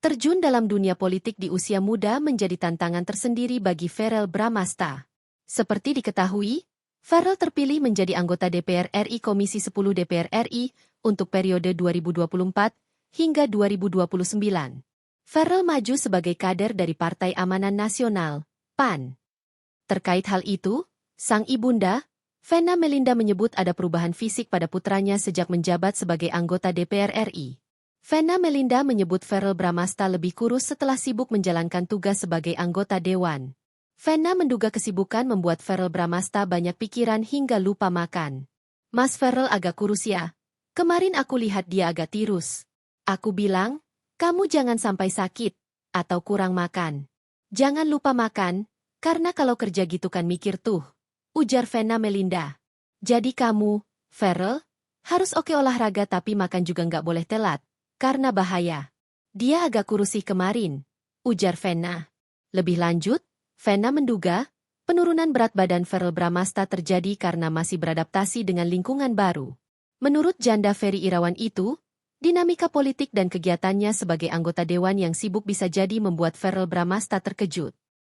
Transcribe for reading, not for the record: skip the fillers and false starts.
Terjun dalam dunia politik di usia muda menjadi tantangan tersendiri bagi Verrel Bramasta. Seperti diketahui, Verrel terpilih menjadi anggota DPR RI Komisi 10 DPR RI untuk periode 2024 hingga 2029. Verrel maju sebagai kader dari Partai Amanat Nasional, PAN. Terkait hal itu, sang ibunda, Vena Melinda menyebut ada perubahan fisik pada putranya sejak menjabat sebagai anggota DPR RI. Vena Melinda menyebut Verrel Bramasta lebih kurus setelah sibuk menjalankan tugas sebagai anggota dewan. Vena menduga kesibukan membuat Verrel Bramasta banyak pikiran hingga lupa makan. "Mas Verrel agak kurus ya? Kemarin aku lihat dia agak tirus. Aku bilang, kamu jangan sampai sakit atau kurang makan. Jangan lupa makan, karena kalau kerja gitu kan mikir tuh," ujar Vena Melinda. "Jadi kamu, Verrel, harus oke olahraga tapi makan juga nggak boleh telat. Karena bahaya. Dia agak kurus sih kemarin," ujar Vena. Lebih lanjut, Vena menduga, penurunan berat badan Verrel Bramasta terjadi karena masih beradaptasi dengan lingkungan baru. Menurut janda Ferry Irawan itu, dinamika politik dan kegiatannya sebagai anggota dewan yang sibuk bisa jadi membuat Verrel Bramasta terkejut.